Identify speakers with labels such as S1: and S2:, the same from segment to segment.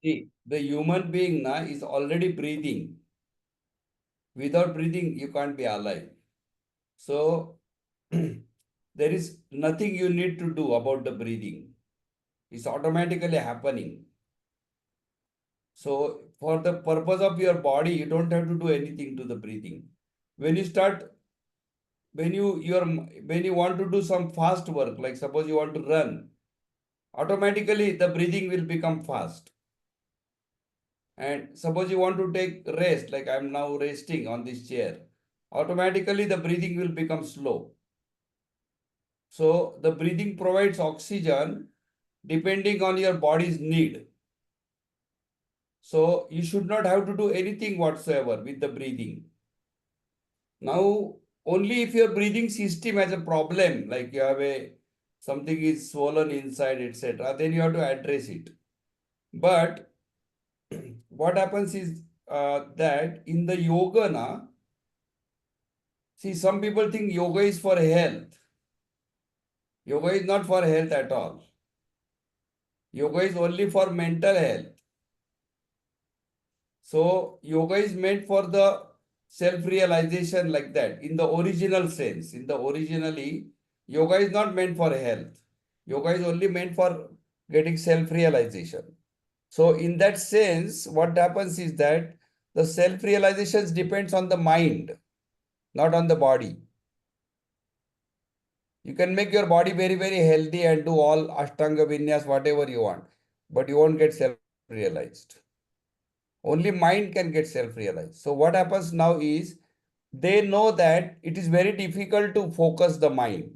S1: See, the human being is already breathing. Without breathing, you can't be alive. So there is nothing you need to do about the breathing. It's automatically happening. So for the purpose of your body, you don't have to do anything to the breathing. When you start, when you want to do some fast work, like suppose you want to run, automatically the breathing will become fast. And suppose you want to take rest, like I'm now resting on this chair, automatically the breathing will become slow. So the breathing provides oxygen depending on your body's need. So you should not have to do anything whatsoever with the breathing. Now, only if your breathing system has a problem, like you have something is swollen inside, etc., then you have to address it. But what happens is that in the yoga, see, some people think yoga is for health. Yoga is not for health at all. Yoga is only for mental health. So, yoga is meant for the self-realization like that in the original sense. In the originally, yoga is not meant for health. Yoga is only meant for getting self-realization. So, in that sense, what happens is that the self-realization depends on the mind, not on the body. You can make your body very, very healthy and do all Ashtanga Vinyas, whatever you want, but you won't get self-realized. Only mind can get self-realized. So what happens now is they know that it is very difficult to focus the mind.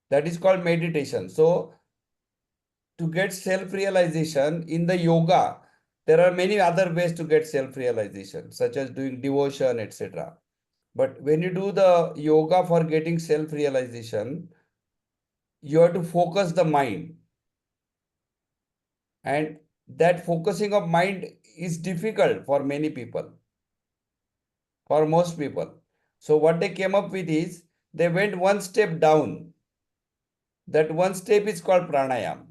S1: That is called meditation. So to get self-realization in the yoga, there are many other ways to get self-realization, such as doing devotion, etc. But when you do the yoga for getting self-realization, you have to focus the mind. And that focusing of mind is difficult for many people, for most people. So what they came up with is they went one step down. That one step is called pranayama.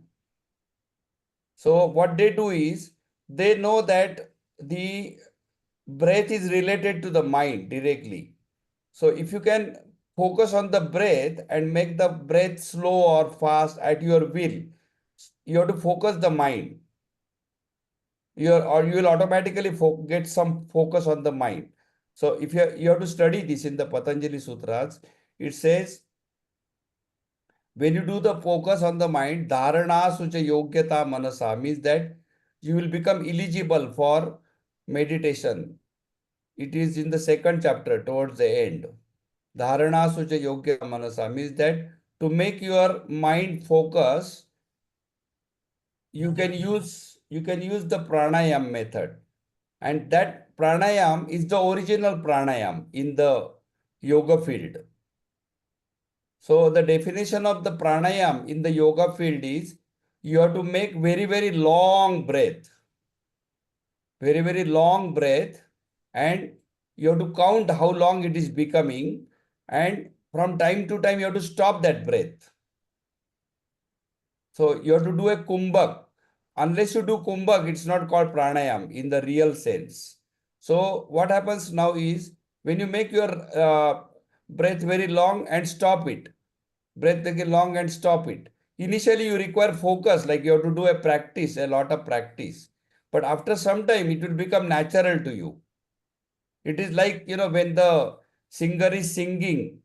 S1: So what they do is they know that the breath is related to the mind directly. So if you can focus on the breath and make the breath slow or fast at your will, you have to focus the mind. You will automatically get some focus on the mind. So if you have to study this in the Patanjali Sutras, it says when you do the focus on the mind, dharana sucha yogyata manasa means that you will become eligible for meditation. It is in the second chapter towards the end. Dharana sucha yogyata manasa means that to make your mind focus, you can use the pranayam method. And that pranayam is the original pranayam in the yoga field. So the definition of the pranayam in the yoga field is you have to make very, very long breath. Very, very long breath. And you have to count how long it is becoming. And from time to time, you have to stop that breath. So you have to do a kumbhak. Unless you do kumbhak, it's not called pranayam in the real sense. So what happens now is when you make your breath very long and stop it, breath very long and stop it. Initially, you require focus, like you have to do a practice, a lot of practice. But after some time, it will become natural to you. It is like, when the singer is singing,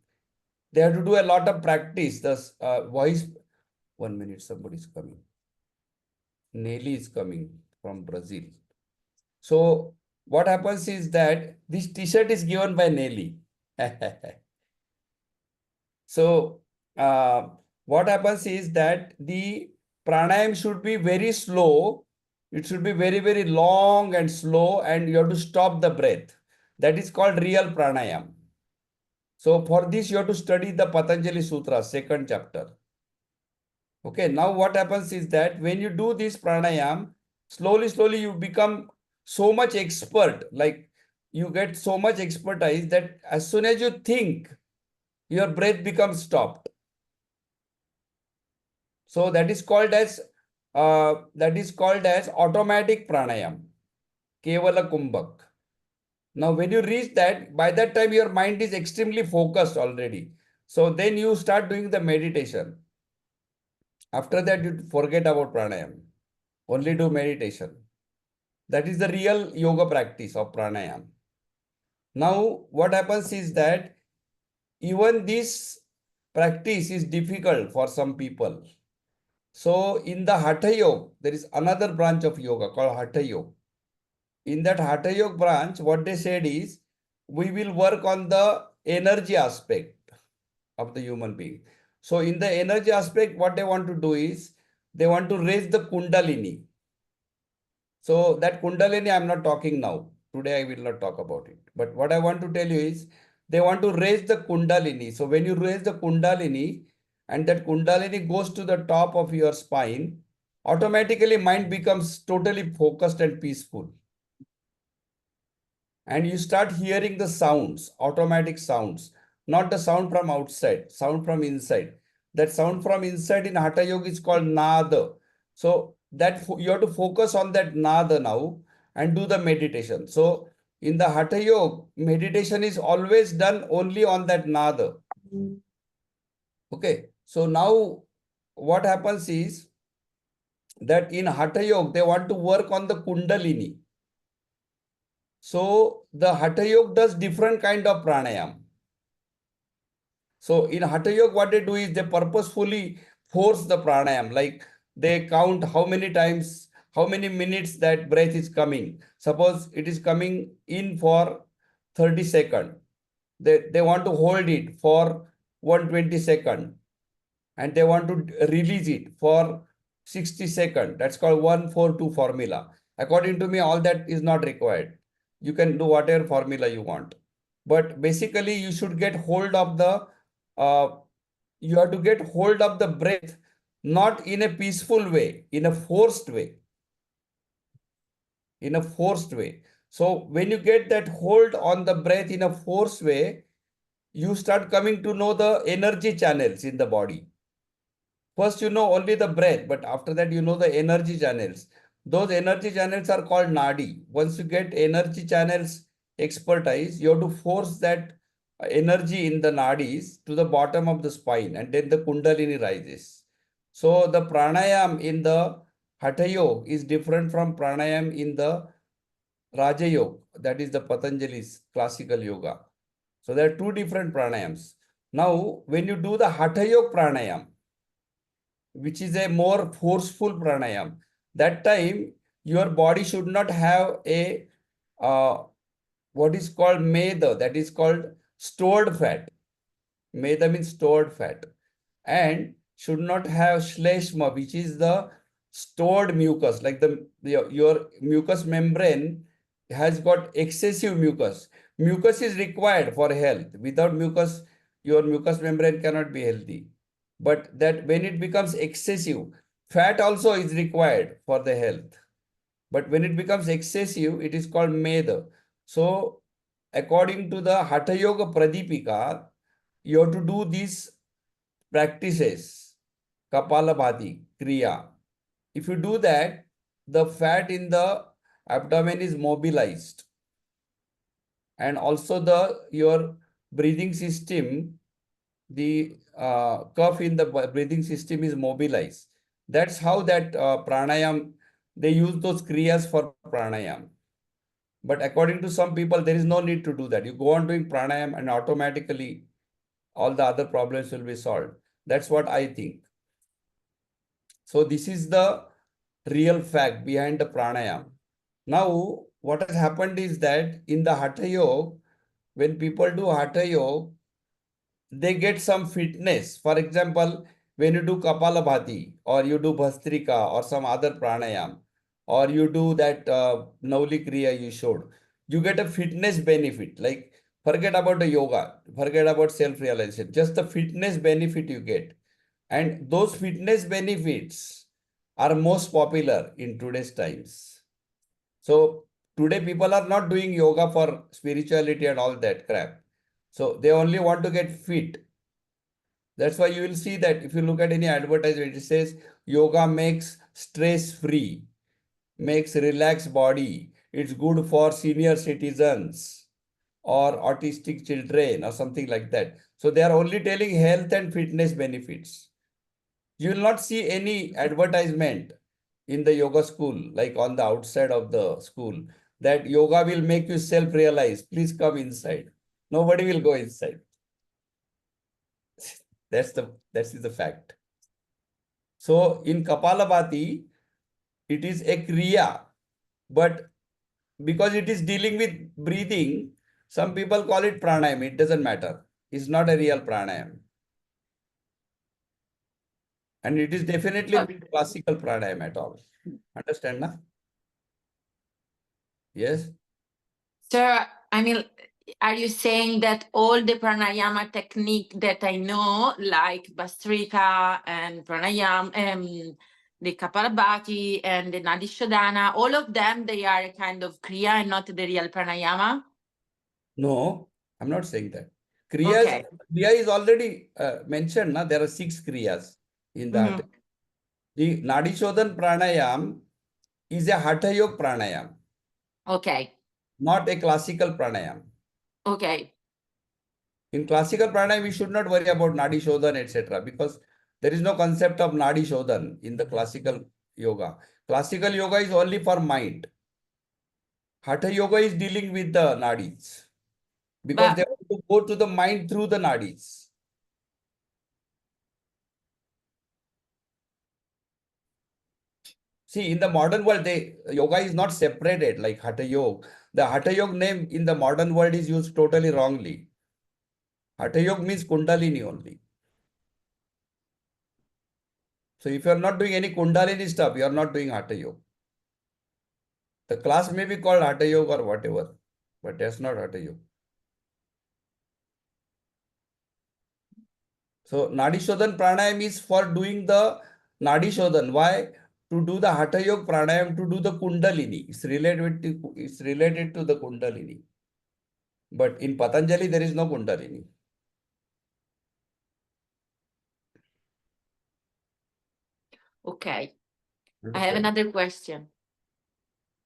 S1: they have to do a lot of practice. The voice, 1 minute, somebody is coming. Nelly is coming from Brazil. So what happens is that this t-shirt is given by Nelly. So what happens is that the pranayam should be very slow. It should be very, very long and slow, and you have to stop the breath. That is called real pranayam. So for this, you have to study the Patanjali Sutra, second chapter. Okay, now what happens is that when you do this pranayam, slowly, slowly you become so much expert, like you get so much expertise that as soon as you think, your breath becomes stopped. So that is called as that is called as automatic pranayam, Kevala Kumbhak. Now, when you reach that, by that time your mind is extremely focused already. So then you start doing the meditation. After that, you forget about pranayam. Only do meditation. That is the real yoga practice of pranayam. Now, what happens is that even this practice is difficult for some people. So, in the Hatha Yoga, there is another branch of yoga called Hatha Yoga. In that Hatha Yoga branch, what they said is, we will work on the energy aspect of the human being. So, in the energy aspect, what they want to do is, they want to raise the Kundalini. So that Kundalini, I'm not talking now. Today I will not talk about it. But what I want to tell you is they want to raise the Kundalini. So when you raise the Kundalini and that Kundalini goes to the top of your spine, automatically mind becomes totally focused and peaceful. And you start hearing the sounds, automatic sounds, not the sound from outside, sound from inside. That sound from inside in Hatha Yoga is called Nada. So that you have to focus on that Nada now and do the meditation. So in the Hatha Yoga, meditation is always done only on that Nada. Okay. So now what happens is that in Hatha Yoga, they want to work on the Kundalini. So the Hatha Yoga does different kind of pranayam. So in Hatha Yoga, what they do is they purposefully force the pranayam, like they count how many times, how many minutes that breath is coming. Suppose it is coming in for 30 seconds. They want to hold it for 120 seconds and they want to release it for 60 seconds. That's called 1-4-2 formula. According to me, all that is not required. You can do whatever formula you want. But basically, you should get hold of the you have to get hold of the breath, not in a peaceful way, in a forced way. In a forced way. So when you get that hold on the breath in a forced way, you start coming to know the energy channels in the body. First, you know only the breath, but after that, you know the energy channels. Those energy channels are called nadi. Once you get energy channels expertise, you have to force that energy in the nadis to the bottom of the spine, and then the kundalini rises. So the pranayam in the Hatha Yoga is different from pranayam in the Raja Yoga, that is the Patanjali's classical yoga. So there are two different pranayams. Now, when you do the Hatha Yoga pranayam, which is a more forceful pranayam. That time, your body should not have a what is called meda, that is called stored fat. Meda means stored fat. And should not have shleshma, which is the stored mucus, like your mucus membrane has got excessive mucus. Mucus is required for health. Without mucus, your mucus membrane cannot be healthy. But that when it becomes excessive, fat also is required for the health. But when it becomes excessive, it is called meda. So according to the Hatha Yoga Pradipika, you have to do these practices, Kapalabhati, Kriya. If you do that, the fat in the abdomen is mobilized. And also your breathing system, the cuff in the breathing system is mobilized. That's how that pranayam, they use those kriyas for pranayam. But according to some people, there is no need to do that. You go on doing pranayam and automatically all the other problems will be solved. That's what I think. So this is the real fact behind the pranayam. Now, what has happened is that in the Hatha Yoga, when people do Hatha Yoga, they get some fitness. For example, when you do Kapalabhati or you do Bhastrika or some other pranayam or you do that Nauli Kriya you showed, you get a fitness benefit. Like forget about the yoga, forget about self-realization, just the fitness benefit you get. And those fitness benefits are most popular in today's times. So today people are not doing yoga for spirituality and all that crap. So they only want to get fit. That's why you will see that if you look at any advertisement, it says yoga makes stress-free, makes relaxed body. It's good for senior citizens or autistic children or something like that. So they are only telling health and fitness benefits. You will not see any advertisement in the yoga school, like on the outside of the school, that yoga will make you self-realize. Please come inside. Nobody will go inside. That is the fact. So in Kapalabhati, it is a kriya, but because it is dealing with breathing, some people call it pranayam. It doesn't matter. It's not a real pranayam. And it is definitely not classical pranayam at all. Understand, na? Yes.
S2: So, I mean, are you saying that all the pranayama technique that I know, like Bastrika and pranayam, the Kapalabhati and the Nadi Shodhana, all of them, they are a kind of kriya and not the real pranayama?
S1: No, I'm not saying that.
S2: Okay.
S1: Kriya is already mentioned. Na? There are 6 kriyas in the Hatha. The Nadi Shodhan pranayam is a Hatha Yoga pranayam,
S2: Okay.
S1: not a classical pranayam.
S2: Okay.
S1: In classical pranayam, we should not worry about Nadi Shodhan, etc. because there is no concept of Nadi Shodhan in the classical yoga. Classical yoga is only for mind. Hatha Yoga is dealing with the nadis because they
S2: But
S1: want to go to the mind through the nadis. See, in the modern world, yoga is not separated like Hatha Yoga. The Hatha Yoga name in the modern world is used totally wrongly. Hatha Yoga means Kundalini only. So if you are not doing any Kundalini stuff, you are not doing Hatha Yoga. The class may be called Hatha Yoga or whatever, but that's not Hatha Yoga. So Nadi Shodhan Pranayam is for doing the Nadi Shodhan. Why? To do the Hatha Yoga Pranayam, to do the Kundalini. It's related to the Kundalini. But in Patanjali, there is no Kundalini.
S2: okay. I have another question.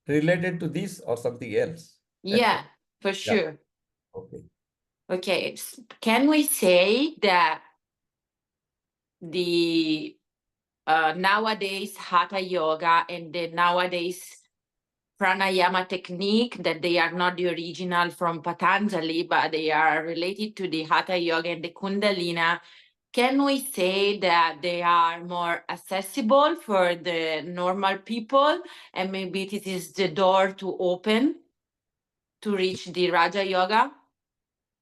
S1: Related to this or something else?
S2: Yeah, for
S1: Yeah.
S2: sure.
S1: Okay.
S2: Okay. Can we say that the nowadays hatha yoga and the nowadays pranayama technique, that they are not the original from Patanjali, but they are related to the hatha yoga and the kundalina, can we say that they are more accessible for the normal people, and maybe this is the door to open to reach the raja yoga?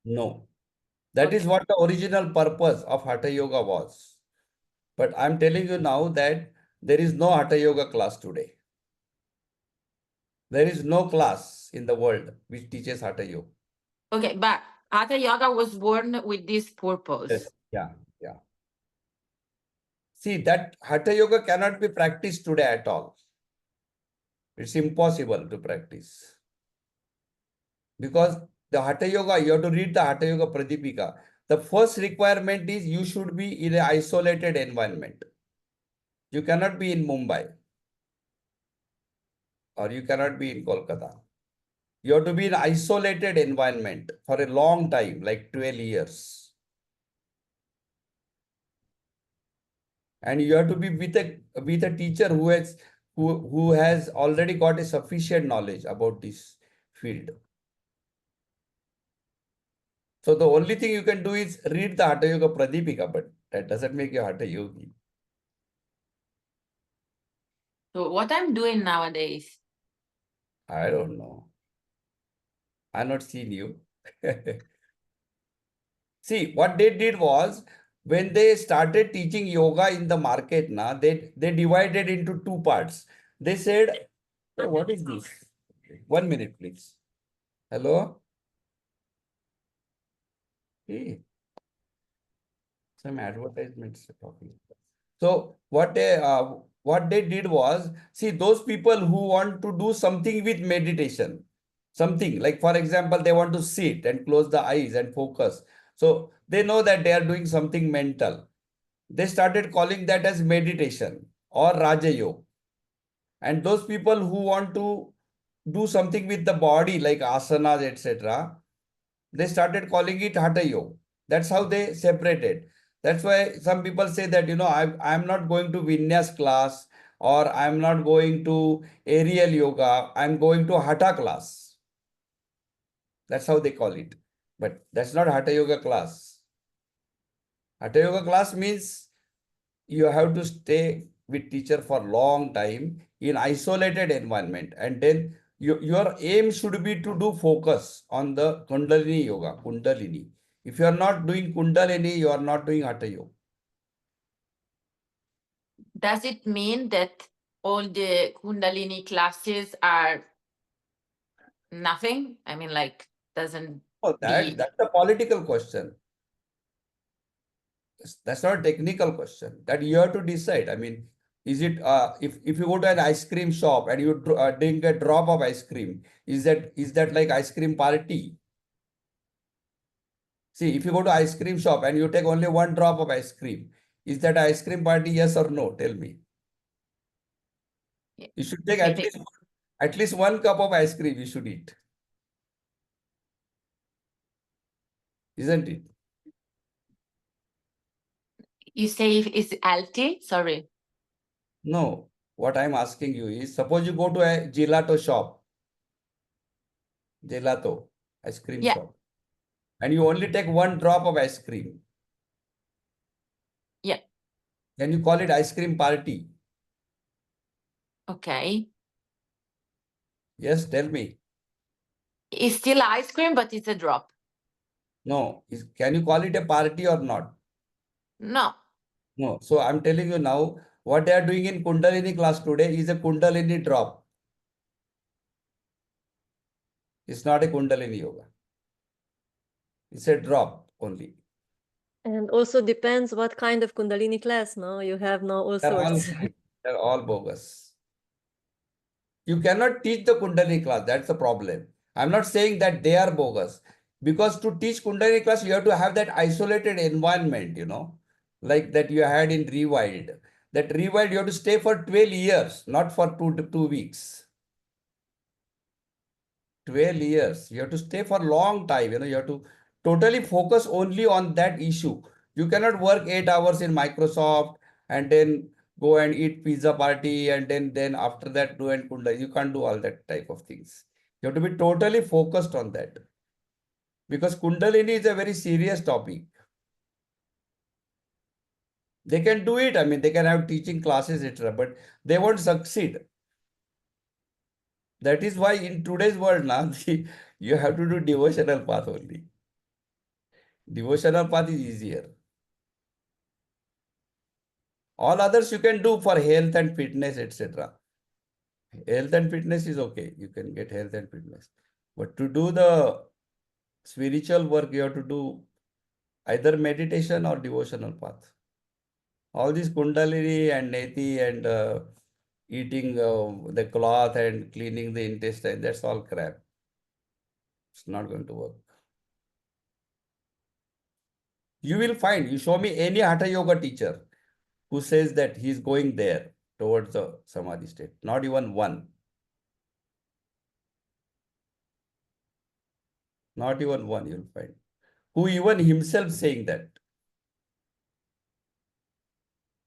S1: No. That is
S2: Okay.
S1: what the original purpose of Hatha Yoga was. But I'm telling you now that there is no Hatha Yoga class today. There is no class in the world which teaches Hatha Yoga.
S2: Okay, but hatha yoga was born with this purpose.
S1: Yes. Yeah. Yeah. See, that Hatha Yoga cannot be practiced today at all. It's impossible to practice. Because the Hatha Yoga, you have to read the Hatha Yoga Pradipika. The first requirement is you should be in an isolated environment. You cannot be in Mumbai or you cannot be in Kolkata. You have to be in an isolated environment for a long time, like 12 years. And you have to be with a teacher who has already got a sufficient knowledge about this field. So the only thing you can do is read the Hatha Yoga Pradipika, but that doesn't make you Hatha Yogi.
S2: So what I'm doing nowadays?
S1: I don't know. I've not seen you. See, what they did was when they started teaching yoga in the market, they divided into 2 parts. They said, "Oh, what is this? 1 minute, please. Hello? Hey, some advertisements are talking. So what they did was, see, those people who want to do something with meditation, something like, for example, they want to sit and close the eyes and focus. So they know that they are doing something mental. They started calling that as meditation or Raja Yoga. And those people who want to do something with the body, like asanas, etc., they started calling it Hatha Yoga. That's how they separated. That's why some people say that, I'm not going to Vinyas class, or I'm not going to aerial yoga, I'm going to Hatha class. That's how they call it. But that's not Hatha Yoga class. Hatha Yoga class means you have to stay with teacher for long time in isolated environment, and then your aim should be to do focus on the Kundalini yoga, Kundalini. If you are not doing Kundalini, you are not doing Hatha Yoga.
S2: Does it mean that all the Kundalini classes are nothing? I mean, like, doesn't
S1: Oh,
S2: be.
S1: that's a political question. That's not a technical question. That you have to decide. I mean, is it if you go to an ice cream shop and you drink a drop of ice cream, is that like ice cream party? See, if you go to ice cream shop and you take only one drop of ice cream, is that ice cream party? Yes or no? Tell me. You should take
S2: If I take,
S1: at least one cup of ice cream. You should eat, isn't it?
S2: you say if it's healthy, sorry.
S1: No. What I'm asking you is, suppose you go to a gelato shop, gelato ice cream
S2: Yeah,
S1: shop, and you only take one drop of ice cream.
S2: yeah,
S1: Can you call it ice cream party?
S2: okay.
S1: Yes, tell me.
S2: It's still ice cream, but it's a drop.
S1: No. Can you call it a party or not?
S2: No.
S1: No. So I'm telling you now, what they are doing in Kundalini class today is a Kundalini drop. It's not a Kundalini yoga. It's a drop only.
S3: And also depends what kind of Kundalini class, no? You have now all
S1: They're all
S3: sorts.
S1: fake. They're all bogus. You cannot teach the Kundalini class. That's the problem. I'm not saying that they are bogus. Because to teach Kundalini class, you have to have that isolated environment, like that you had in Rewild. That Rewild, you have to stay for 12 years, not for 2 weeks. 12 years. You have to stay for a long time. You have to totally focus only on that issue. You cannot work 8 hours in Microsoft and then go and eat pizza party and then after that do and kunda. You can't do all that type of things. You have to be totally focused on that. Because Kundalini is a very serious topic. They can do it. I mean, they can have teaching classes, etc. But they won't succeed. That is why in today's world now, you have to do devotional path only. Devotional path is easier. All others you can do for health and fitness, etc. Health and fitness is okay. You can get health and fitness. But to do the spiritual work, you have to do either meditation or devotional path. All this Kundalini and Neti and eating the cloth and cleaning the intestine, that's all crap. It's not going to work. You will find, you show me any Hatha Yoga teacher who says that he's going there towards the Samadhi state. Not even one. Not even one you'll find. Who even himself saying that.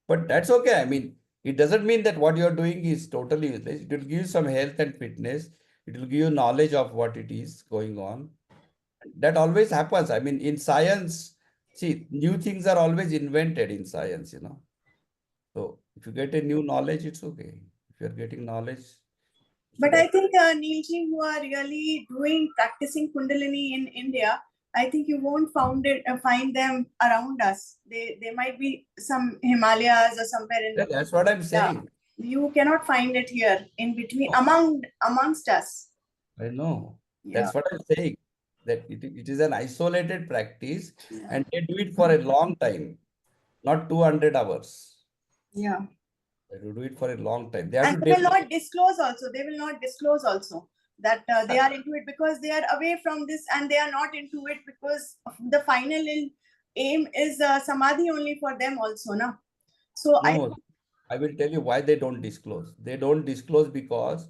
S1: But that's okay. I mean, it doesn't mean that what you're doing is totally useless. It will give you some health and fitness. It will give you knowledge of what it is going on. That always happens. I mean, in science, see, new things are always invented in science. So if you get a new knowledge, it's okay. If you're getting knowledge,
S4: But I think Neelji, who are really practicing Kundalini in India, I think you won't find them around us. They might be some Himalayas or somewhere in.
S1: yeah, that's what I'm saying.
S4: You cannot find it here in between amongst us.
S1: I know.
S4: Yeah.
S1: That's what I'm saying. That it is an isolated practice and they do it for a long time, not 200 hours.
S4: Yeah.
S1: They do it for a long time. They have
S4: And
S1: to
S4: they will not disclose also. They will not disclose also that they are into it because they are away from this and they are not into it because the final aim is samadhi only for them also. No? So
S1: No, I will tell you why they don't disclose. They don't disclose because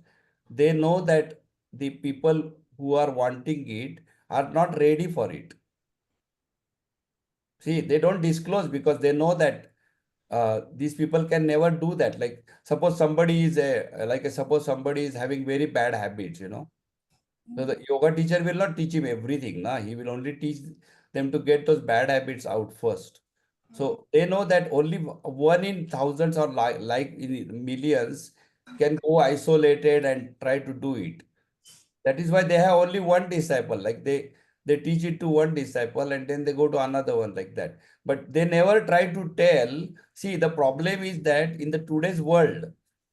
S1: they know that the people who are wanting it are not ready for it. See, they don't disclose because they know that these people can never do that. Like suppose somebody is suppose somebody is having very bad habits, you know. So the yoga teacher will not teach him everything, nah. He will only teach them to get those bad habits out first. So they know that only one in thousands or like in millions can go isolated and try to do it. That is why they have only one disciple. Like they teach it to one disciple and then they go to another one like that. But they never try to tell. See, the problem is that in the today's world,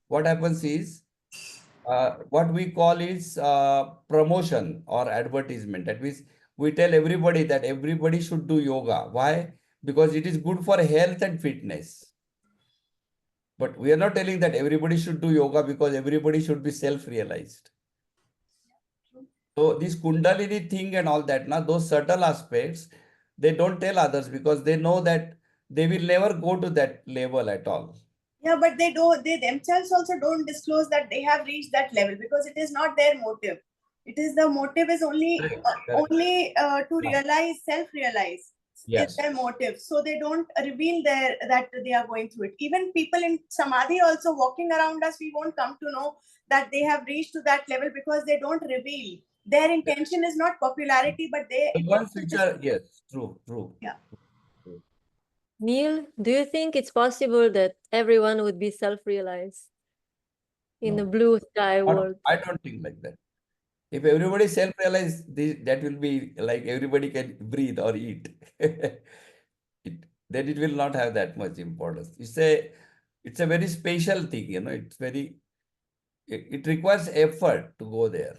S1: what happens is what we call is promotion or advertisement. That means we tell everybody that everybody should do yoga. Why? Because it is good for health and fitness. But we are not telling that everybody should do yoga because everybody should be self-realized. So this Kundalini thing and all that, now those subtle aspects, they don't tell others because they know that they will never go to that level at all.
S4: Yeah, but they themselves also don't disclose that they have reached that level because it is not their motive. It is the motive is only
S1: Correct, correct.
S4: only to
S1: Yeah.
S4: realize, self-realize is
S1: Yes.
S4: their motive. So they don't reveal their that they are going through it. Even people in Samadhi also walking around us, we won't come to know that they have reached to that level because they don't reveal. Their intention is not popularity, but their
S1: The one
S4: intention is,
S1: feature, yes, true.
S4: yeah.
S1: True.
S3: Neil, do you think it's possible that everyone would be self-realized in a
S1: No,
S3: blue sky world?
S1: I don't think like that. If everybody self-realize, that will be like everybody can breathe or eat. Then it will not have that much importance. It's a very special thing, you know. It requires effort to go there.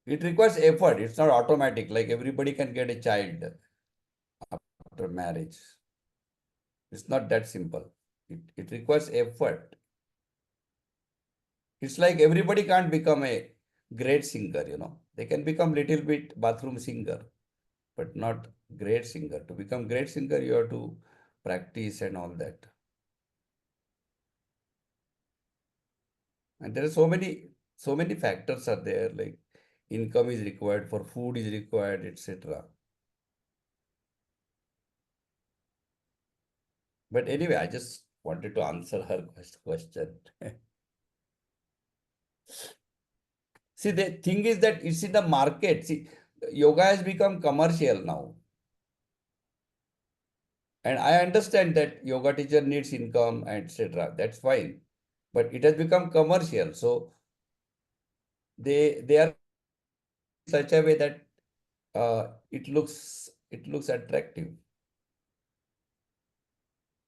S1: It requires effort. It's not automatic. Like everybody can get a child after marriage. It's not that simple. It requires effort. It's like everybody can't become a great singer, you know. They can become little bit bathroom singer, but not great singer. To become great singer, you have to practice and all that. And there are so many factors are there, like income is required, for food is required, etc. But anyway, I just wanted to answer her question. See, the thing is that it's in the market. See, yoga has become commercial now. And I understand that yoga teacher needs income, etc. That's fine. But it has become commercial. So they are such a way that it looks attractive.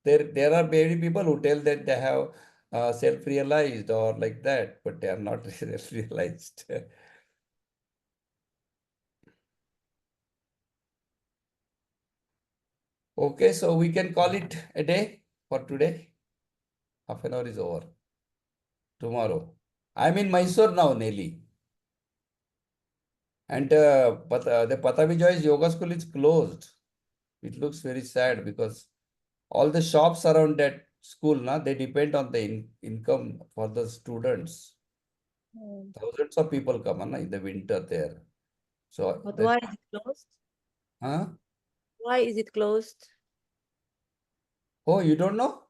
S1: There are many people who tell that they have self-realized or like that, but they are not self-realized. Okay, so we can call it a day for today. Half an hour is over. Tomorrow. I'm in Mysore now, Nelly. And the Patami Joy's yoga school is closed. It looks very sad because all the shops around that school, na, they depend on the income for the students.
S3: Mm.
S1: Thousands of people come na, in the winter there. So
S3: But
S1: that,
S3: why is it closed?
S1: huh?
S3: Why is it closed?
S1: Oh, you don't know?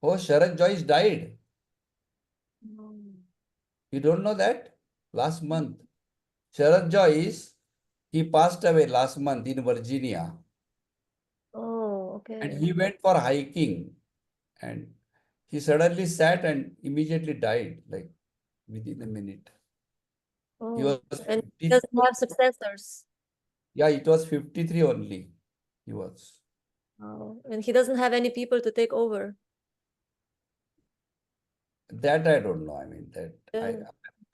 S1: Oh, Sharad Joyce died.
S3: Mm.
S1: You don't know that? Last month. Sharad Joyce, he passed away last month in Virginia.
S3: Oh,
S1: And
S3: okay.
S1: he went for hiking and he suddenly sat and immediately died, like within a minute. He
S3: Oh,
S1: was
S3: and he
S1: 50,
S3: doesn't have successors.
S1: yeah, it was 53 only. He was.
S3: Oh, and he doesn't have any people to take over.
S1: That I don't know. I mean,
S3: Yeah.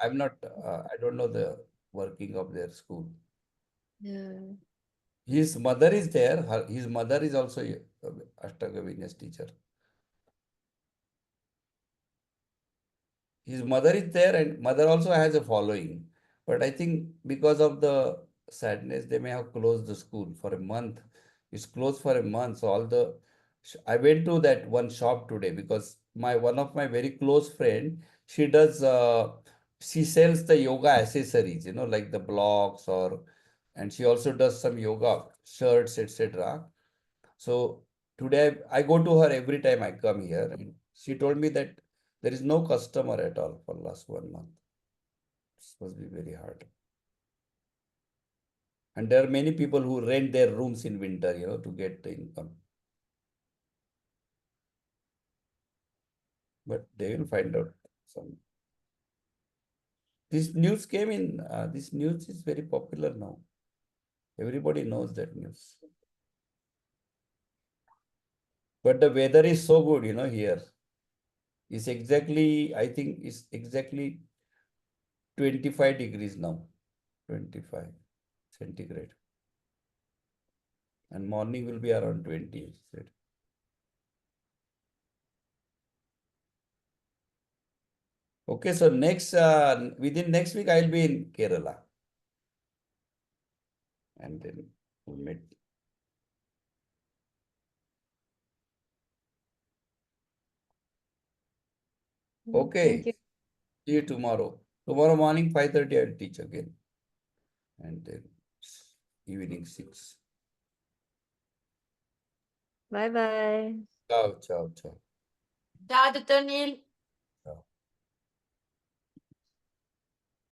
S1: I'm not, I don't know the working of their school.
S3: Yeah.
S1: His mother is there. His mother is also a Ashtanga Vinyas teacher. His mother is there and mother also has a following. But I think because of the sadness, they may have closed the school for a month. It's closed for a month. So all the I went to that one shop today because one of my very close friend, she does she sells the yoga accessories, like the blocks and she also does some yoga shirts, etc. So today I go to her every time I come here, and she told me that there is no customer at all for last 1 month. This must be very hard. And there are many people who rent their rooms in winter, to get the income. But they will find out some. This news came in, this news is very popular now. Everybody knows that news. But the weather is so good, here. It's exactly, I think it's exactly 25 degrees now. 25 centigrade. And morning will be around 20, he said. Okay, so within next week, I'll be in Kerala. And then we'll meet.
S3: Thank
S1: Okay,
S3: you.
S1: see you tomorrow. Tomorrow morning, 5:30, I'll teach again. And then evening 6.
S3: Bye bye.
S1: Ciao, ciao, ciao.
S2: Ciao, Dr. Neil.